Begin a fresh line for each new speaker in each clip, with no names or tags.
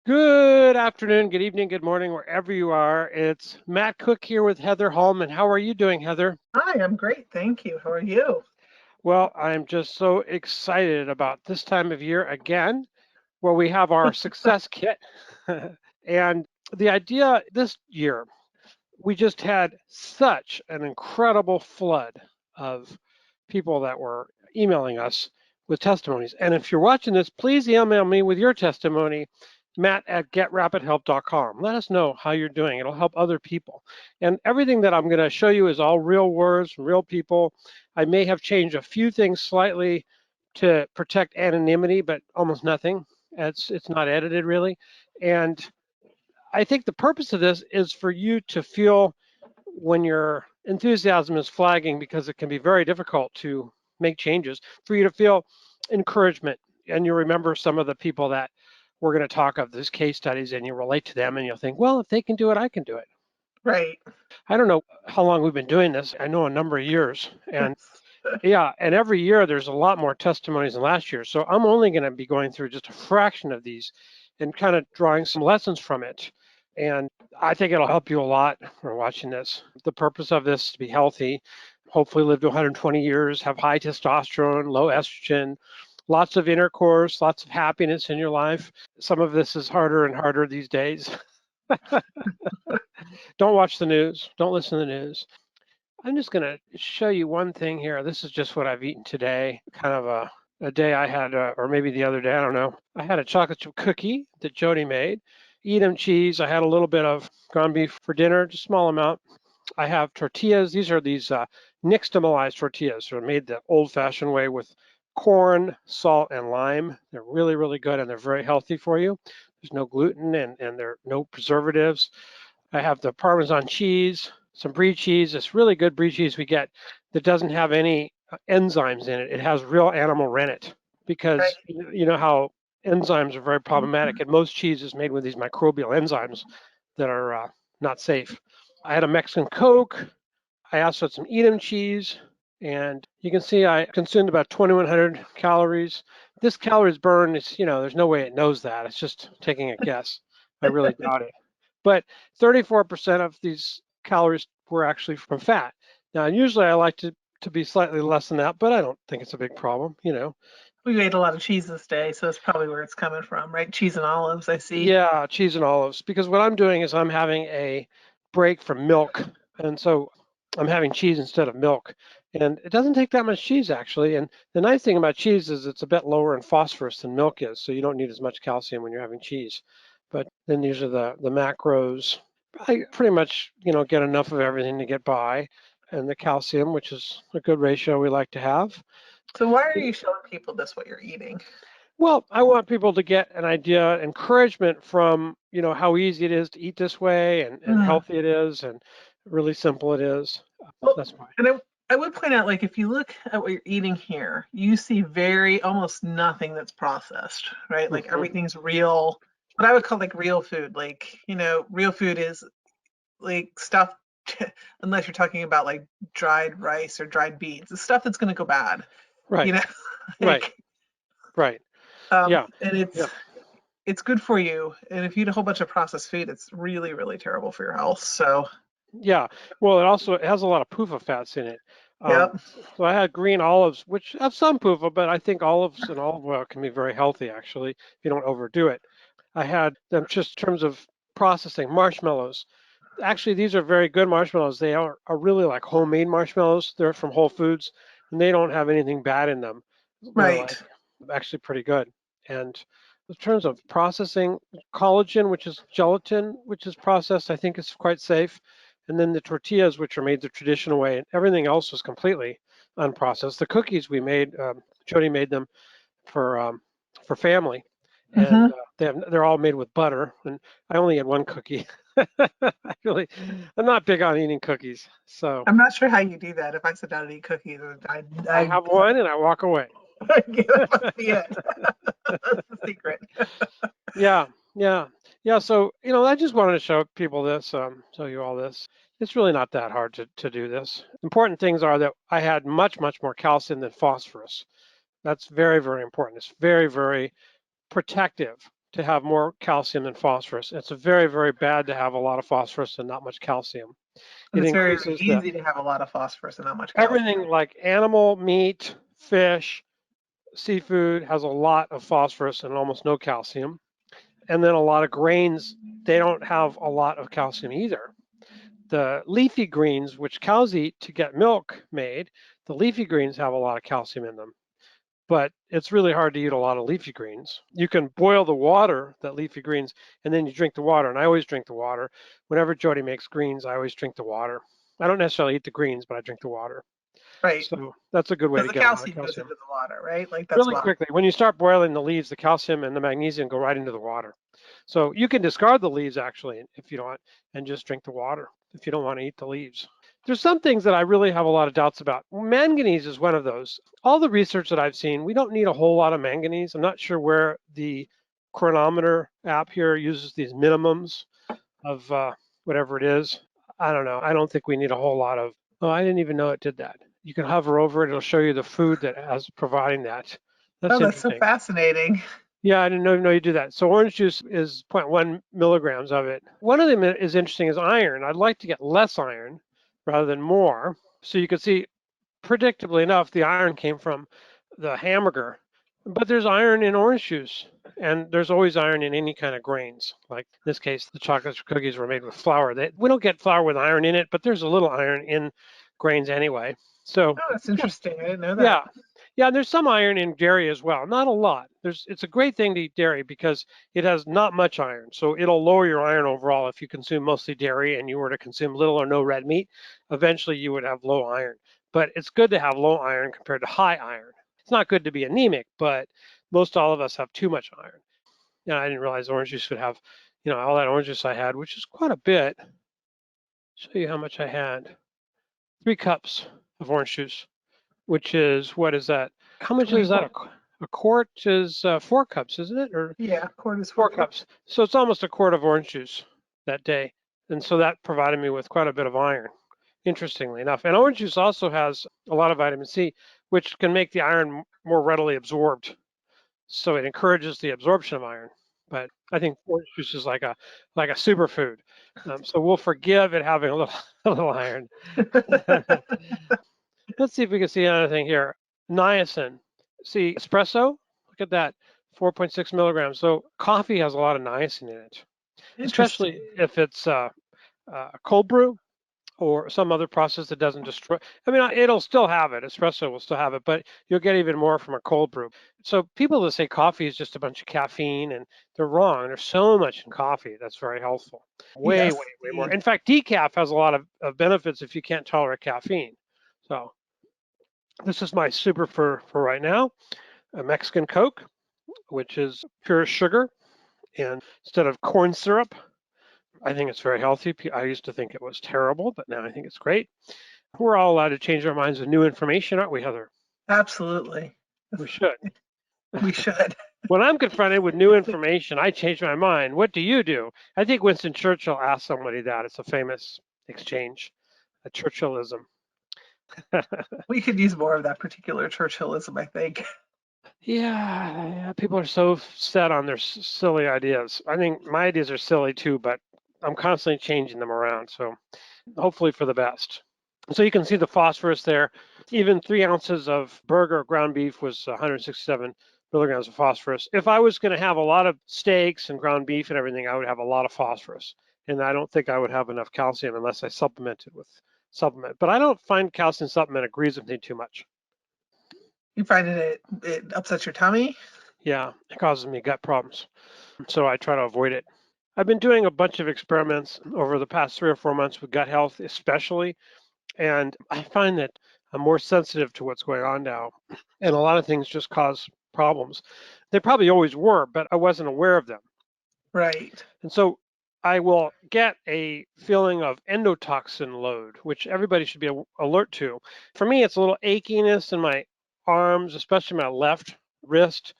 Good afternoon, good evening, good morning, wherever you are. It's Matt Cook here with Heather Holman. How are you doing, Heather?
Hi, I'm great. Thank you. How are you?
Well, I'm just so excited about this time of year again, where we have our success kit. And the idea this year, we just had such an incredible flood of people that were emailing us with testimonies. And if you're watching this, please email me with your testimony, matt@getrapidhelp.com. Let us know how you're doing. It'll help other people. And everything that I'm going to show you is all real words from real people. I may have changed a few things slightly to protect anonymity, but almost nothing. It's not edited really. And I think the purpose of this is for you to feel when your enthusiasm is flagging, because it can be very difficult to make changes, for you to feel encouragement. And you remember some of the people that we're going to talk of, these case studies, and you relate to them and you'll think, well, if they can do it, I can do it.
Right.
I don't know how long we've been doing this. I know a number of years. And yeah, and every year there's a lot more testimonies than last year. So I'm only going to be going through just a fraction of these and kind of drawing some lessons from it. And I think it'll help you a lot for watching this. The purpose of this is to be healthy, hopefully live to 120 years, have high testosterone, low estrogen, lots of intercourse, lots of happiness in your life. Some of this is harder and harder these days. Don't watch the news. Don't listen to the news. I'm just going to show you one thing here. This is just what I've eaten today. Kind of a day I had, or maybe the other day, I don't know. I had a chocolate chip cookie that Jody made, Edam cheese. I had a little bit of ground beef for dinner, just a small amount. I have tortillas. These are these nixtamalized tortillas. They're made the old-fashioned way with corn, salt, and lime. They're really, really good, and they're very healthy for you. There's no gluten and there are no preservatives. I have the Parmesan cheese, some brie cheese. It's really good brie cheese we get that doesn't have any enzymes in it. It has real animal rennet
Right.
because you know how enzymes are very problematic, and most cheese is made with these microbial enzymes that are not safe. I had a Mexican Coke. I also had some Edam cheese, and you can see I consumed about 2,100 calories. This calories burn is, there's no way it knows that. It's just taking a guess. I really doubt it. But 34% of these calories were actually from fat. Now, usually I like to be slightly less than that, but I don't think it's a big problem.
We ate a lot of cheese this day, so that's probably where it's coming from, right? Cheese and olives, I see.
Yeah, cheese and olives. Because what I'm doing is I'm having a break from milk. And so I'm having cheese instead of milk. And it doesn't take that much cheese, actually. And the nice thing about cheese is it's a bit lower in phosphorus than milk is. So you don't need as much calcium when you're having cheese. But then these are the macros. I pretty much, get enough of everything to get by. And the calcium, which is a good ratio we like to have.
So why are you showing people this, what you're eating?
Well, I want people to get an idea, encouragement from, how easy it is to eat this way and
Mm.
healthy it is and really simple it is.
Well,
That's why.
and I would point out, like, if you look at what you're eating here, you see very almost nothing that's processed, right? Like
Hmm.
everything's real, what I would call like real food. Like, real food is like stuff, unless you're talking about like dried rice or dried beans, the stuff that's going to go bad, you
Right,
know,
right,
like,
right. Yeah,
and
yeah,
it's good for you. And if you eat a whole bunch of processed food, it's really, really terrible for your health. So,
yeah. Well, it has a lot of PUFA fats in it. Um,
yep.
so I had green olives, which have some PUFA, but I think olives and olive oil can be very healthy actually if you don't overdo it. I had them just in terms of processing marshmallows. Actually, these are very good marshmallows. They are really like homemade marshmallows. They're from Whole Foods, and they don't have anything bad in them. They're
Right.
like actually pretty good. And in terms of processing, collagen, which is gelatin, which is processed, I think is quite safe. And then the tortillas, which are made the traditional way, and everything else was completely unprocessed. The cookies we made, Jody made them for um, for family, and
Hmm.
they're all made with butter. And I only had one cookie. I'm not big on eating cookies, so
I'm not sure how you do that. If I sit down and eat cookies,
I have one and I walk away.
that must be it. That's the secret.
Yeah, yeah, yeah. So I just wanted to show people this, show you all this. It's really not that hard to do this. Important things are that I had much, much more calcium than phosphorus. That's very, very important. It's very, very protective to have more calcium than phosphorus. It's very, very bad to have a lot of phosphorus and not much calcium.
And
It
it's very, very
increases
easy to have a lot of phosphorus and not much calcium.
everything like animal, meat, fish, seafood has a lot of phosphorus and almost no calcium. And then a lot of grains, they don't have a lot of calcium either. The leafy greens, which cows eat to get milk made, the leafy greens have a lot of calcium in them. But it's really hard to eat a lot of leafy greens. You can boil the water, that leafy greens, and then you drink the water. And I always drink the water. Whenever Jody makes greens, I always drink the water. I don't necessarily eat the greens, but I drink the water.
Right.
So that's a good way
Because
to
the
get a lot of
calcium goes
calcium.
into the water, right? Like that's
Really
why.
quickly, when you start boiling the leaves, the calcium and the magnesium go right into the water. So you can discard the leaves actually if you don't want, and just drink the water if you don't want to eat the leaves. There's some things that I really have a lot of doubts about. Manganese is one of those. All the research that I've seen, we don't need a whole lot of manganese. I'm not sure where the chronometer app here uses these minimums of whatever it is. I don't know. I don't think we need a whole lot of. Oh, I didn't even know it did that. You can hover over it. It'll show you the food that has providing that. That's
Oh, that's so
interesting.
fascinating.
Yeah, I didn't know you do that. So orange juice is 0.1 milligrams of it. One of them is interesting is iron. I'd like to get less iron rather than more. So you can see, predictably enough, the iron came from the hamburger. But there's iron in orange juice, and there's always iron in any kind of grains. Like in this case, the chocolate cookies were made with flour. We don't get flour with iron in it, but there's a little iron in grains anyway. So
Oh, that's interesting. I didn't know that.
yeah, yeah, and there's some iron in dairy as well. Not a lot. It's a great thing to eat dairy because it has not much iron. So it'll lower your iron overall if you consume mostly dairy and you were to consume little or no red meat. Eventually, you would have low iron. But it's good to have low iron compared to high iron. It's not good to be anemic, but most all of us have too much iron. Yeah, I didn't realize orange juice would have, all that orange juice I had, which is quite a bit. Show you how much I had. 3 cups of orange juice, which is, what is that? How much is that?
24.
A quart is 4 cups, isn't it? Or
Yeah, quart is
4
4 cups.
cups. So it's almost a quart of orange juice that day. And so that provided me with quite a bit of iron, interestingly enough. And orange juice also has a lot of vitamin C, which can make the iron more readily absorbed. So it encourages the absorption of iron. But I think orange juice is like a superfood. So we'll forgive it having a little a little iron. Let's see if we can see anything here. Niacin. See, espresso, look at that, 4.6 milligrams. So coffee has a lot of niacin in it, especially
Interesting.
if it's cold brew or some other process that doesn't destroy. I mean, it'll still have it. Espresso will still have it, but you'll get even more from a cold brew. So people that say coffee is just a bunch of caffeine, and they're wrong. There's so much in coffee that's very helpful. Way,
Yes,
way, way more.
indeed.
In fact, decaf has a lot of benefits if you can't tolerate caffeine. So this is my super for right now, a Mexican Coke, which is pure sugar. And instead of corn syrup, I think it's very healthy. I used to think it was terrible, but now I think it's great. We're all allowed to change our minds with new information, aren't we, Heather?
Absolutely.
We should.
We should.
When I'm confronted with new information, I change my mind. What do you do? I think Winston Churchill asked somebody that. It's a famous exchange, a Churchillism.
We could use more of that particular Churchillism, I think.
Yeah, people are so set on their silly ideas. I think my ideas are silly too, but I'm constantly changing them around. So hopefully for the best. So you can see the phosphorus there. Even 3 ounces of burger ground beef was 167 milligrams of phosphorus. If I was going to have a lot of steaks and ground beef and everything, I would have a lot of phosphorus. And I don't think I would have enough calcium unless I supplemented with supplement. But I don't find calcium supplement agrees with me too much.
You find it upsets your tummy?
Yeah, it causes me gut problems. So I try to avoid it. I've been doing a bunch of experiments over the past 3 or 4 months with gut health, especially. And I find that I'm more sensitive to what's going on now. And a lot of things just cause problems. They probably always were, but I wasn't aware of them.
Right.
And so I will get a feeling of endotoxin load, which everybody should be alert to. For me, it's a little achiness in my arms, especially my left wrist,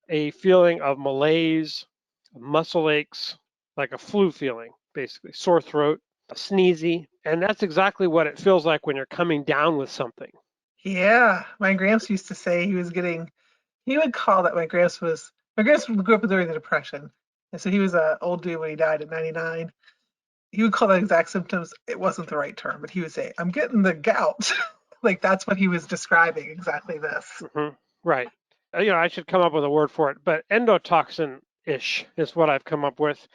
a feeling of malaise, muscle aches, like a flu feeling, basically, sore throat, sneezy. And that's exactly what it feels like when you're coming down with something.
Yeah. My gramps used to say he would call that my gramps grew up during the Depression. And so he was an old dude when he died at 99. He would call that exact symptoms. It wasn't the right term, but he would say, "I'm getting the gout." Like that's what he was describing, exactly this.
Right. I should come up with a word for it, but endotoxin-ish is what I've come up with.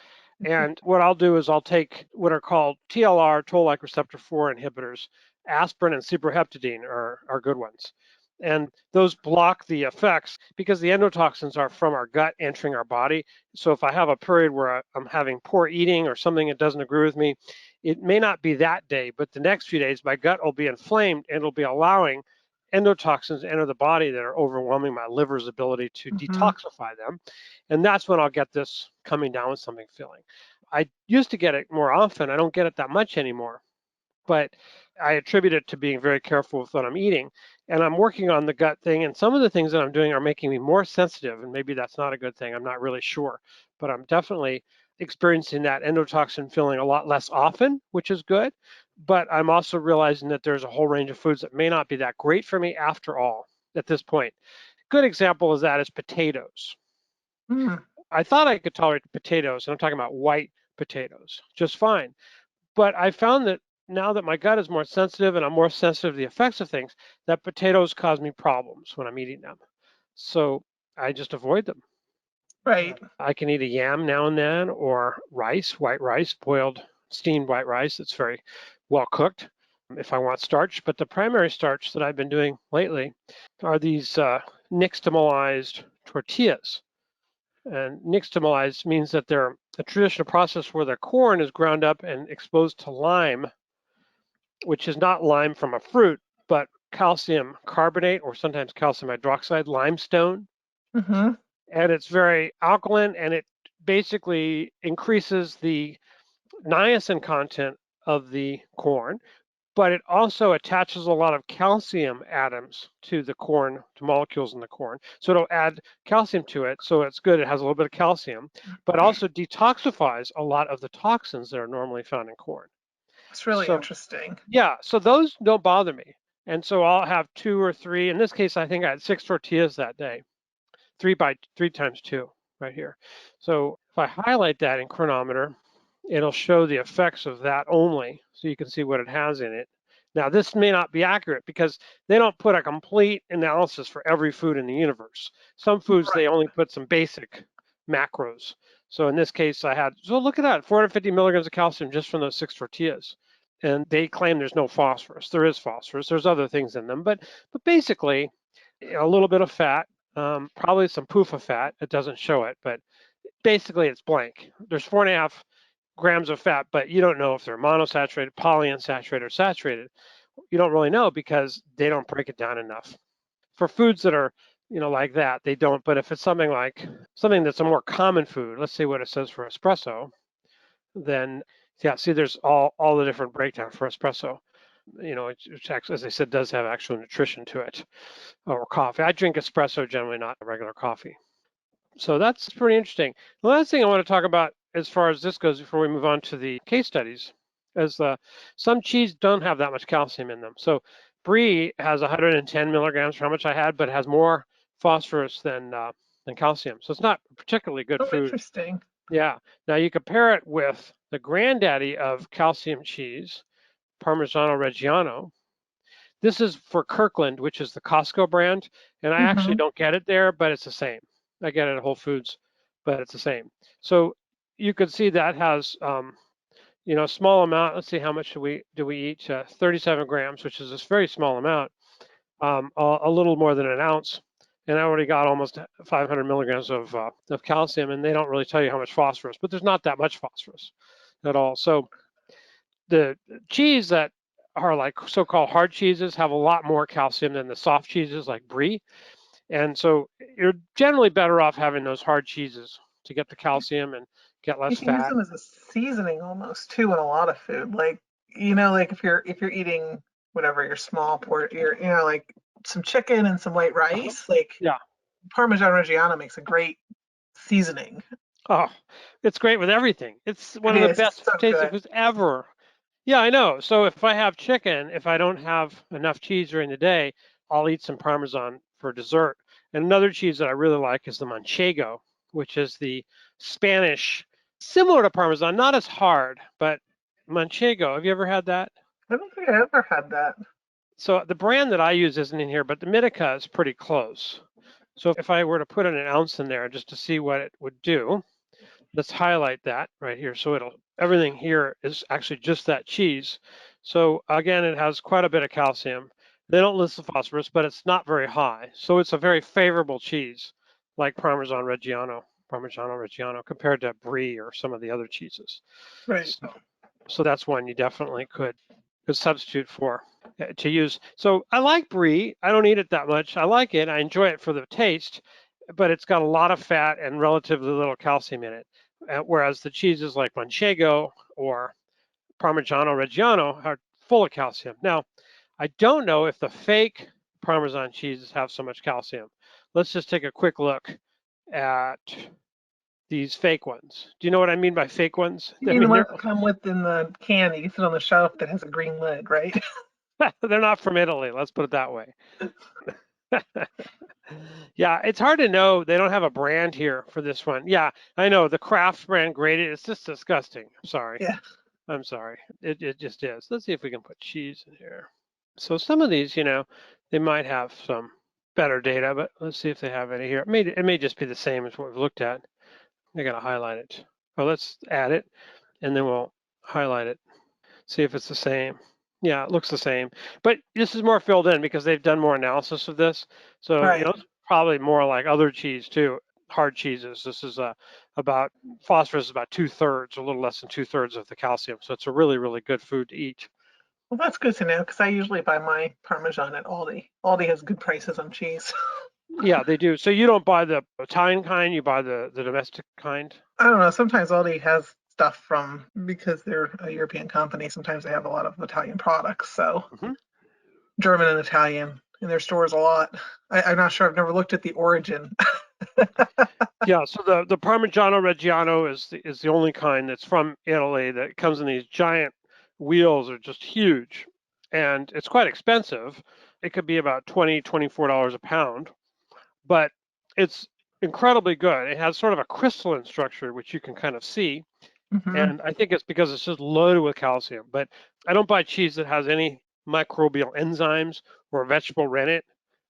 And what I'll do is I'll take what are called TLR, toll-like receptor 4 inhibitors. Aspirin and cyproheptadine are good ones. And those block the effects because the endotoxins are from our gut entering our body. So if I have a period where I'm having poor eating or something that doesn't agree with me, it may not be that day, but the next few days, my gut will be inflamed and it'll be allowing endotoxins enter the body that are overwhelming my liver's ability to
Hmm.
detoxify them. And that's when I'll get this coming down with something feeling. I used to get it more often. I don't get it that much anymore, but I attribute it to being very careful with what I'm eating. And I'm working on the gut thing. And some of the things that I'm doing are making me more sensitive. And maybe that's not a good thing. I'm not really sure. But I'm definitely experiencing that endotoxin feeling a lot less often, which is good. But I'm also realizing that there's a whole range of foods that may not be that great for me after all at this point. Good example of that is potatoes.
Mm.
I thought I could tolerate potatoes, and I'm talking about white potatoes just fine. But I found that now that my gut is more sensitive and I'm more sensitive to the effects of things, that potatoes cause me problems when I'm eating them. So I just avoid them.
Right.
I can eat a yam now and then or rice, white rice, boiled, steamed white rice that's very well cooked if I want starch. But the primary starch that I've been doing lately are these nixtamalized tortillas. And nixtamalized means that they're a traditional process where the corn is ground up and exposed to lime, which is not lime from a fruit, but calcium carbonate or sometimes calcium hydroxide, limestone.
Hmm.
And it's very alkaline and it basically increases the niacin content of the corn, but it also attaches a lot of calcium atoms to the corn, to molecules in the corn. So it'll add calcium to it. So it's good. It has a little bit of calcium, but also detoxifies a lot of the toxins that are normally found in corn.
It's really
So
interesting.
yeah, so those don't bother me. And so I'll have two or three. In this case, I think I had 6 tortillas that day, 3 times 2 right here. So if I highlight that in Chronometer, it'll show the effects of that only. So you can see what it has in it. Now, this may not be accurate because they don't put a complete analysis for every food in the universe. Some foods, they
Right.
only put some basic macros. So in this case, so look at that, 450 milligrams of calcium just from those 6 tortillas. And they claim there's no phosphorus. There is phosphorus. There's other things in them, but basically, a little bit of fat, probably some PUFA fat. It doesn't show it, but basically it's blank. There's 4.5 grams of fat, but you don't know if they're monosaturated, polyunsaturated, or saturated. You don't really know because they don't break it down enough. For foods that are, like that, they don't. But if it's something that's a more common food, let's see what it says for espresso, then yeah, see, there's all the different breakdown for espresso. Which actually, as I said, does have actual nutrition to it, or coffee. I drink espresso generally, not regular coffee. So that's pretty interesting. The last thing I want to talk about as far as this goes before we move on to the case studies is some cheese don't have that much calcium in them. So brie has 110 milligrams for how much I had, but has more phosphorus than calcium. So it's not a particularly good
Oh,
food.
interesting.
Yeah. Now you compare it with the granddaddy of calcium cheese, Parmigiano Reggiano. This is for Kirkland, which is the Costco brand, and I actually
Hmm.
don't get it there, but it's the same. I get it at Whole Foods, but it's the same. So you could see that has a small amount. Let's see, how much do we eat? 37 grams, which is this very small amount, a little more than an ounce, and I already got almost 500 milligrams of calcium, and they don't really tell you how much phosphorus, but there's not that much phosphorus at all. So the cheese that are like so-called hard cheeses have a lot more calcium than the soft cheeses like brie. And so you're generally better off having those hard cheeses to get the calcium and get
You
less
can use
fat.
them as a seasoning almost too in a lot of food. Like, like if you're eating whatever your small port, like some chicken and some white
Uh-huh.
rice, like
Yeah.
Parmesan Reggiano makes a great seasoning.
Oh, it's great with everything. It's one
It
of the
is.
best
It's so
tasting
good.
foods ever. Yeah, I know. So if I have chicken, if I don't have enough cheese during the day, I'll eat some Parmesan for dessert. And another cheese that I really like is the Manchego, which is the Spanish, similar to Parmesan, not as hard, but Manchego. Have you ever had that?
I don't think I ever had that.
So the brand that I use isn't in here, but the Mitica is pretty close. So if I were to put an ounce in there just to see what it would do, let's highlight that right here. So everything here is actually just that cheese. So again, it has quite a bit of calcium. They don't list the phosphorus, but it's not very high. So it's a very favorable cheese, like Parmesan Reggiano, compared to Brie or some of the other cheeses.
Right.
So that's one you definitely could substitute for to use. So I like Brie. I don't eat it that much. I like it. I enjoy it for the taste, but it's got a lot of fat and relatively little calcium in it. Whereas the cheeses like Manchego or Parmigiano Reggiano are full of calcium. Now, I don't know if the fake Parmesan cheeses have so much calcium. Let's just take a quick look at these fake ones. Do you know what I mean by fake ones?
You mean the ones that come within the can that you sit on the shelf that has a green lid, right?
They're not from Italy, let's put it that way. Yeah, it's hard to know. They don't have a brand here for this one. Yeah, I know the Kraft brand grated. It's just disgusting. I'm sorry.
Yeah.
I'm sorry. It just is. Let's see if we can put cheese in here. So some of these, they might have some better data, but let's see if they have any here. It may just be the same as what we've looked at. I gotta highlight it. Oh, let's add it, and then we'll highlight it. See if it's the same. Yeah, it looks the same, but this is more filled in because they've done more analysis of this. So
Right.
it's probably more like other cheese too, hard cheeses. This is about phosphorus is about 2/3, a little less than 2/3 of the calcium. So it's a really, really good food to eat.
Well, that's good to know because I usually buy my Parmesan at Aldi. Aldi has good prices on cheese.
Yeah, they do. So you don't buy the Italian kind, you buy the domestic kind?
I don't know. Sometimes Aldi has stuff from, because they're a European company, sometimes they have a lot of Italian products. So German and Italian in their stores a lot. I'm not sure. I've never looked at the origin.
Yeah, so the Parmigiano Reggiano is the only kind that's from Italy that comes in these giant wheels, are just huge, and it's quite expensive. It could be about $24 a pound, but it's incredibly good. It has sort of a crystalline structure, which you can kind of see, and I think it's because it's just loaded with calcium. But I don't buy cheese that has any microbial enzymes or vegetable rennet,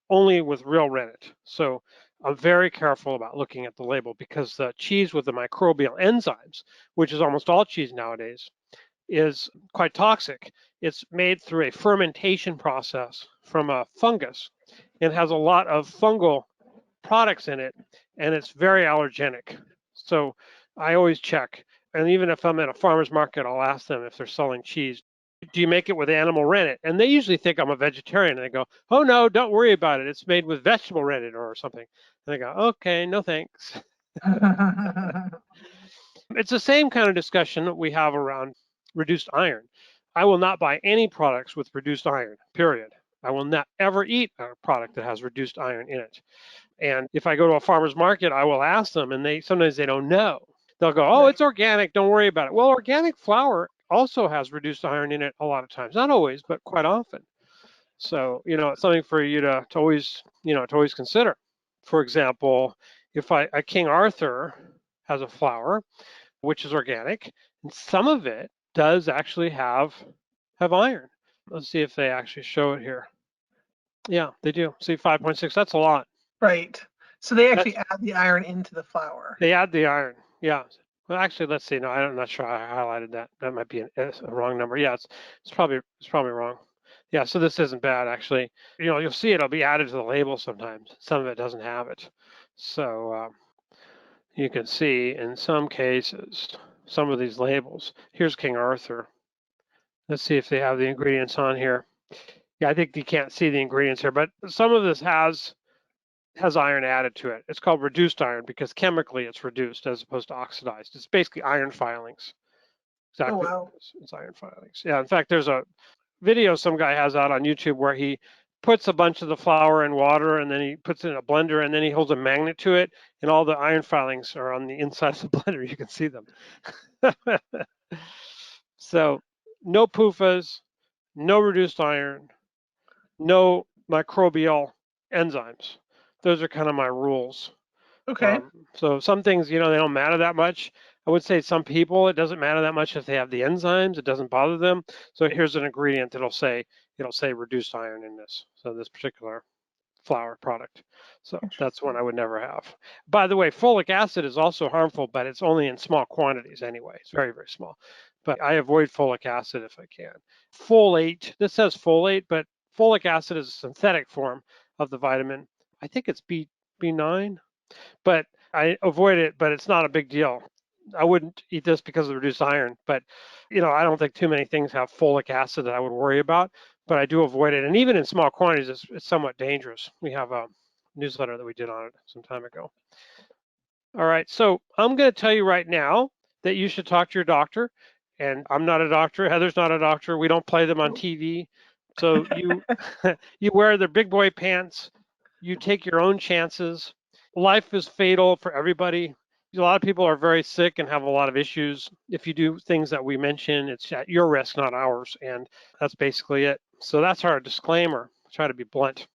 only with real rennet. So I'm very careful about looking at the label because the cheese with the microbial enzymes, which is almost all cheese nowadays, is quite toxic. It's made through a fermentation process from a fungus and has a lot of fungal products in it, and it's very allergenic. So I always check. And even if I'm at a farmer's market, I'll ask them if they're selling cheese, do you make it with animal rennet? And they usually think I'm a vegetarian. And they go, oh, no, don't worry about it. It's made with vegetable rennet or something. And I go, okay, no thanks. It's the same kind of discussion that we have around reduced iron. I will not buy any products with reduced iron, period. I will not ever eat a product that has reduced iron in it. And if I go to a farmer's market, I will ask them, and sometimes they don't know. They'll go, oh, it's organic, don't worry about it. Well, organic flour also has reduced iron in it a lot of times. Not always, but quite often. So, it's something for you to always, to always consider. For example, if a King Arthur has a flour, which is organic, and some of it does actually have iron. Let's see if they actually show it here. Yeah, they do. See, 5.6, that's a lot.
Right. So they actually add the iron into the flour.
They add the iron. Yeah. Well, actually, let's see. No, I'm not sure I highlighted that. That might be a wrong number. Yeah, it's probably wrong. Yeah, so this isn't bad actually. You'll see it'll be added to the label sometimes. Some of it doesn't have it. So you can see in some cases, some of these labels. Here's King Arthur. Let's see if they have the ingredients on here. Yeah, I think you can't see the ingredients here, but some of this has iron added to it. It's called reduced iron because chemically it's reduced as opposed to oxidized. It's basically iron filings. Exactly.
Oh, wow.
It's iron filings. Yeah, in fact, there's a video some guy has out on YouTube where he puts a bunch of the flour in water and then he puts it in a blender and then he holds a magnet to it and all the iron filings are on the inside of the blender. You can see them. So no PUFAs, no reduced iron, no microbial enzymes. Those are kind of my rules.
Okay.
So some things, they don't matter that much. I would say some people, it doesn't matter that much if they have the enzymes. It doesn't bother them. So here's an ingredient that'll say, it'll say reduced iron in this. So this particular flour product. So that's one I would never have. By the way, folic acid is also harmful, but it's only in small quantities anyway. It's very, very small. But I avoid folic acid if I can. Folate, this says folate, but folic acid is a synthetic form of the vitamin. I think it's B9, but I avoid it, but it's not a big deal. I wouldn't eat this because of the reduced iron, but I don't think too many things have folic acid that I would worry about, but I do avoid it. And even in small quantities, it's somewhat dangerous. We have a newsletter that we did on it some time ago. All right, so I'm going to tell you right now that you should talk to your doctor. And I'm not a doctor. Heather's not a doctor. We don't play them on TV. So you you wear the big boy pants. You take your own chances. Life is fatal for everybody. A lot of people are very sick and have a lot of issues. If you do things that we mention, it's at your risk, not ours. And that's basically it. So that's our disclaimer. Try to be blunt.